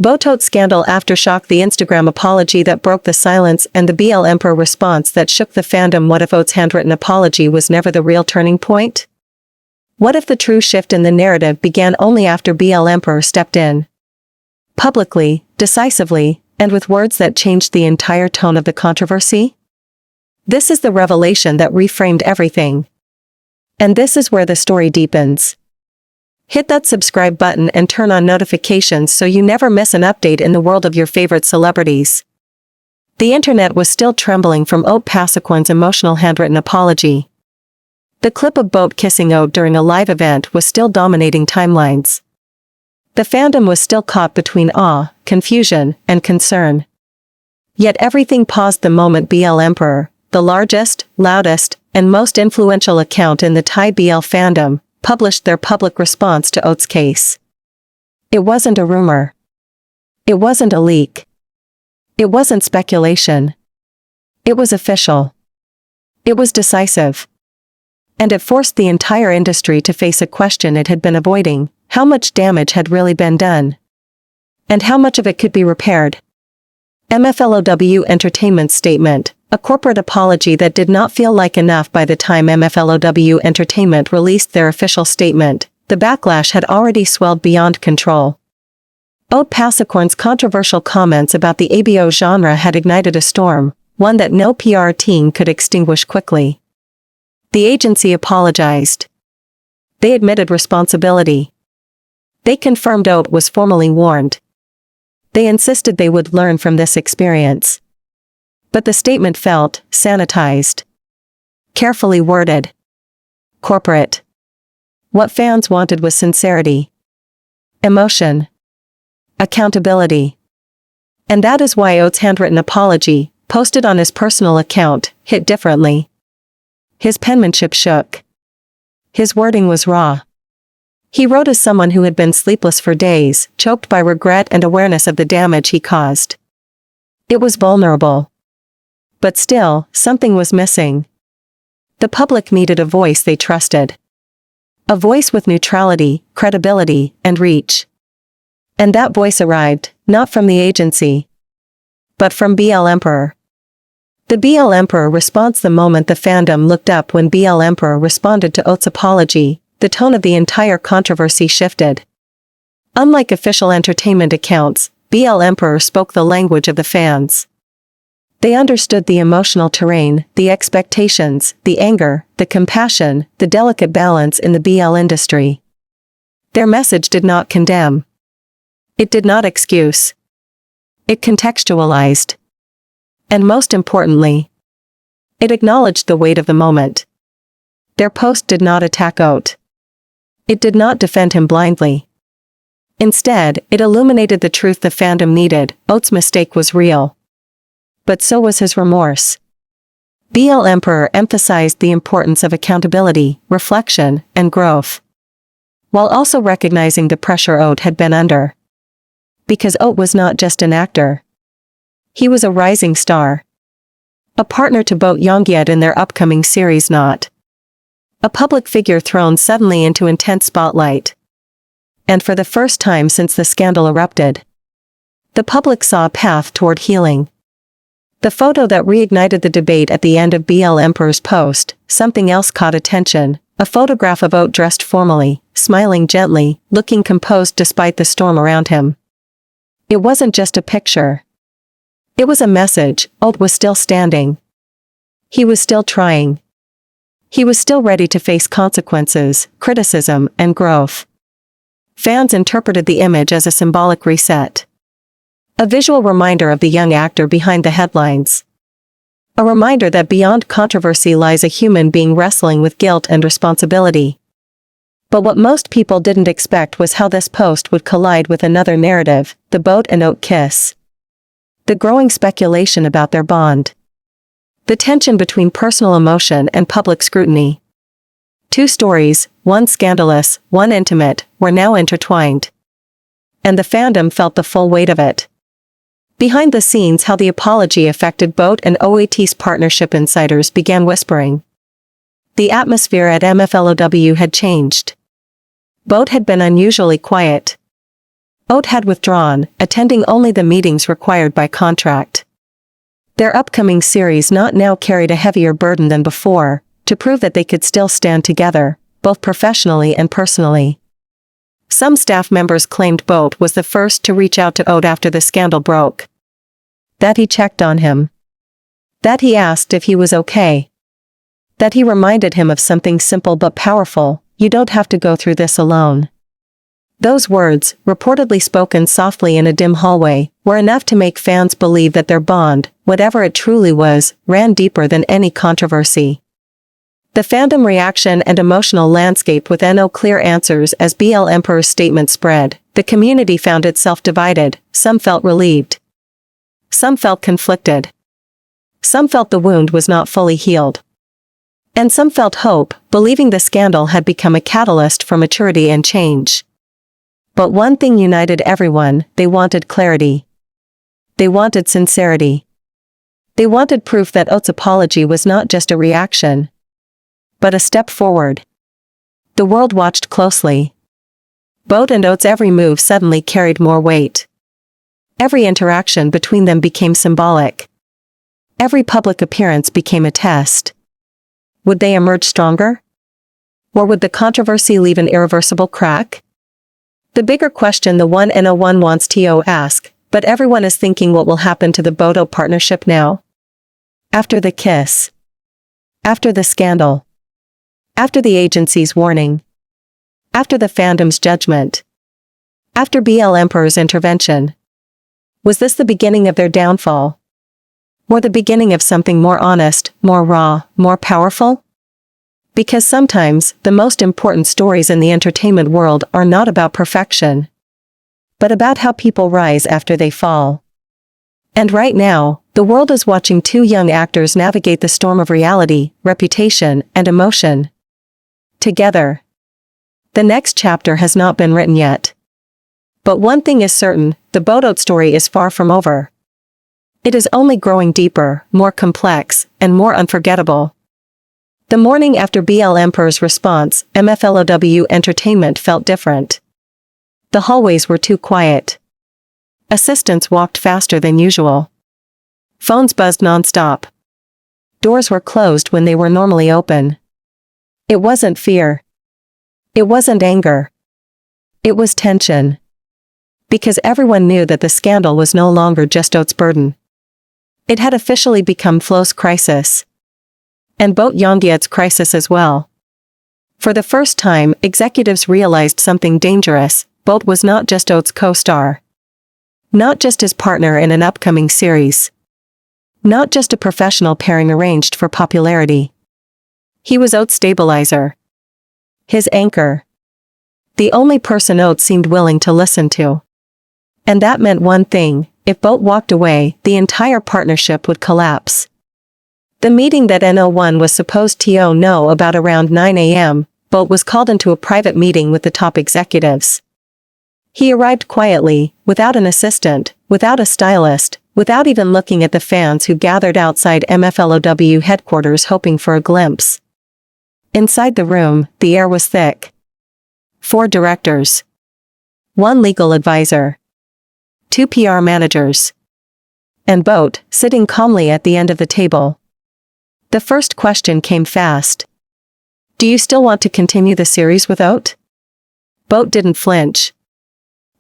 BoatOat scandal aftershock, the Instagram apology that broke the silence, and the BL Emperor response that shook the fandom. What if Oat's handwritten apology was never the real turning point? What if the true shift in the narrative began only after BL Emperor stepped in? Publicly, decisively, and with words that changed the entire tone of the controversy? This is the revelation that reframed everything. And this is where the story deepens. Hit that subscribe button and turn on notifications so you never miss an update in the world of your favorite celebrities. The internet was still trembling from Oat Pasaquin's emotional handwritten apology. The clip of Boat kissing Oat during a live event was still dominating timelines. The fandom was still caught between awe, confusion, and concern. Yet everything paused the moment BL Emperor, the largest, loudest, and most influential account in the Thai BL fandom, published their public response to Oat's case. It wasn't a rumor. It wasn't a leak. It wasn't speculation. It was official. It was decisive. And it forced the entire industry to face a question it had been avoiding: how much damage had really been done? And how much of it could be repaired? MFlow Entertainment's statement, a corporate apology that did not feel like enough. By the time MFlow Entertainment released their official statement, the backlash had already swelled beyond control. Oat Pasaquin's controversial comments about the ABO genre had ignited a storm, one that no PR team could extinguish quickly. The agency apologized. They admitted responsibility. They confirmed Oat was formally warned. They insisted they would learn from this experience. But the statement felt sanitized, carefully worded, corporate. What fans wanted was sincerity, emotion, accountability. And that is why Oat's handwritten apology, posted on his personal account, hit differently. His penmanship shook. His wording was raw. He wrote as someone who had been sleepless for days, choked by regret and awareness of the damage he caused. It was vulnerable. But still, something was missing. The public needed a voice they trusted. A voice with neutrality, credibility, and reach. And that voice arrived, not from the agency, but from BL Emperor. The BL Emperor response. The moment the fandom looked up when BL Emperor responded to Oat's apology, the tone of the entire controversy shifted. Unlike official entertainment accounts, BL Emperor spoke the language of the fans. They understood the emotional terrain, the expectations, the anger, the compassion, the delicate balance in the BL industry. Their message did not condemn. It did not excuse. It contextualized. And most importantly, it acknowledged the weight of the moment. Their post did not attack Oat. It did not defend him blindly. Instead, it illuminated the truth the fandom needed: Oat's mistake was real. But so was his remorse. BL Emperor emphasized the importance of accountability, reflection, and growth, while also recognizing the pressure Oat had been under. Because Oat was not just an actor. He was a rising star. A partner to Boat Yongyet in their upcoming series Not. A public figure thrown suddenly into intense spotlight. And for the first time since the scandal erupted, the public saw a path toward healing. The photo that reignited the debate at the end of BL Emperor's post, something else caught attention: a photograph of Oat dressed formally, smiling gently, looking composed despite the storm around him. It wasn't just a picture. It was a message: Oat was still standing. He was still trying. He was still ready to face consequences, criticism, and growth. Fans interpreted the image as a symbolic reset. A visual reminder of the young actor behind the headlines. A reminder that beyond controversy lies a human being wrestling with guilt and responsibility. But what most people didn't expect was how this post would collide with another narrative: the Boat and Oat kiss. The growing speculation about their bond. The tension between personal emotion and public scrutiny. Two stories, one scandalous, one intimate, were now intertwined. And the fandom felt the full weight of it. Behind the scenes, how the apology affected Boat and OAT's partnership. Insiders began whispering. The atmosphere at MFLOW had changed. Boat had been unusually quiet. Oat had withdrawn, attending only the meetings required by contract. Their upcoming series now carried a heavier burden than before, to prove that they could still stand together, both professionally and personally. Some staff members claimed BoatOat was the first to reach out to Oat after the scandal broke. That he checked on him. That he asked if he was okay. That he reminded him of something simple but powerful: you don't have to go through this alone. Those words, reportedly spoken softly in a dim hallway, were enough to make fans believe that their bond, whatever it truly was, ran deeper than any controversy. The fandom reaction and emotional landscape with no clear answers as BL Emperor's statement spread. The community found itself divided. Some felt relieved. Some felt conflicted. Some felt the wound was not fully healed. And some felt hope, believing the scandal had become a catalyst for maturity and change. But one thing united everyone: they wanted clarity. They wanted sincerity. They wanted proof that Oat's apology was not just a reaction, but a step forward. The world watched closely. BoatOat and Oat's every move suddenly carried more weight. Every interaction between them became symbolic. Every public appearance became a test. Would they emerge stronger? Or would the controversy leave an irreversible crack? The bigger question the one no one wants to ask, but everyone is thinking: what will happen to the BoatOat partnership now? After the kiss. After the scandal. After the agency's warning. After the fandom's judgment. After BL Emperor's intervention. Was this the beginning of their downfall? Or the beginning of something more honest, more raw, more powerful? Because sometimes, the most important stories in the entertainment world are not about perfection, but about how people rise after they fall. And right now, the world is watching two young actors navigate the storm of reality, reputation, and emotion. Together. The next chapter has not been written yet. But one thing is certain: the BoatOat story is far from over. It is only growing deeper, more complex, and more unforgettable. The morning after BL Emperor's response, MFlow Entertainment felt different. The hallways were too quiet. Assistants walked faster than usual. Phones buzzed non-stop. Doors were closed when they were normally open. It wasn't fear. It wasn't anger. It was tension. Because everyone knew that the scandal was no longer just Oat's burden. It had officially become Flow's crisis. And BoatOat Yongyet's crisis as well. For the first time, executives realized something dangerous: BoatOat was not just Oat's co-star. Not just his partner in an upcoming series. Not just a professional pairing arranged for popularity. He was Oat's stabilizer. His anchor. The only person Oat seemed willing to listen to. And that meant one thing: if BoatOat walked away, the entire partnership would collapse. The meeting that no1 was supposed to know about around 9 a.m., BoatOat was called into a private meeting with the top executives. He arrived quietly, without an assistant, without a stylist, without even looking at the fans who gathered outside MFlow headquarters hoping for a glimpse. Inside the room, the air was thick. 4 directors. 1 legal advisor. 2 PR managers. And BoatOat, sitting calmly at the end of the table. The first question came fast. Do you still want to continue the series with Oat? BoatOat didn't flinch.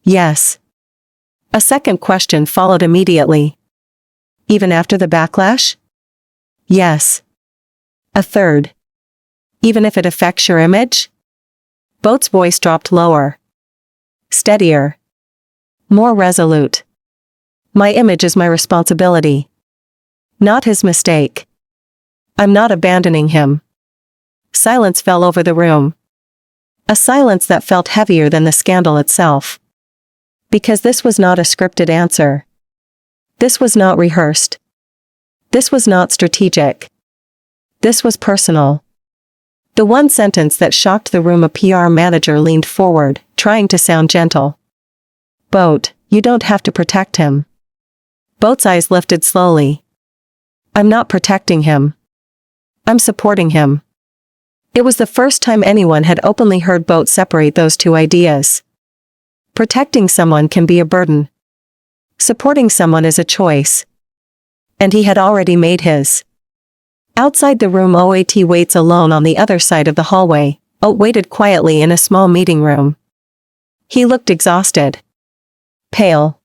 Yes. A second question followed immediately. Even after the backlash? Yes. A third. Even if it affects your image? BoatOat's voice dropped lower. Steadier. More resolute. My image is my responsibility. Not his mistake. I'm not abandoning him. Silence fell over the room. A silence that felt heavier than the scandal itself. Because this was not a scripted answer. This was not rehearsed. This was not strategic. This was personal. The one sentence that shocked the room: a PR manager leaned forward, trying to sound gentle. BoatOat, you don't have to protect him. BoatOat's eyes lifted slowly. I'm not protecting him. I'm supporting him. It was the first time anyone had openly heard BoatOat separate those two ideas. Protecting someone can be a burden. Supporting someone is a choice. And he had already made his. Outside the room, OAT waits alone on the other side of the hallway. Oat waited quietly in a small meeting room. He looked exhausted. Pale.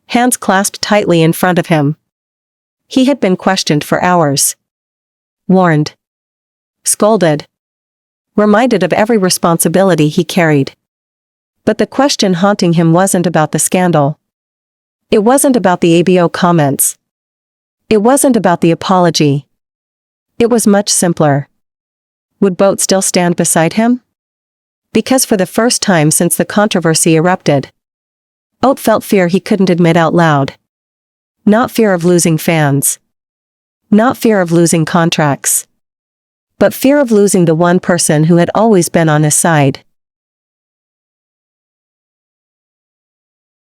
Hands clasped tightly in front of him. He had been questioned for hours. Warned. Scolded. Reminded of every responsibility he carried. But the question haunting him wasn't about the scandal. It wasn't about the ABO comments. It wasn't about the apology. It was much simpler. Would BoatOat still stand beside him? Because for the first time since the controversy erupted, Oat felt fear he couldn't admit out loud. Not fear of losing fans. Not fear of losing contracts. But fear of losing the one person who had always been on his side.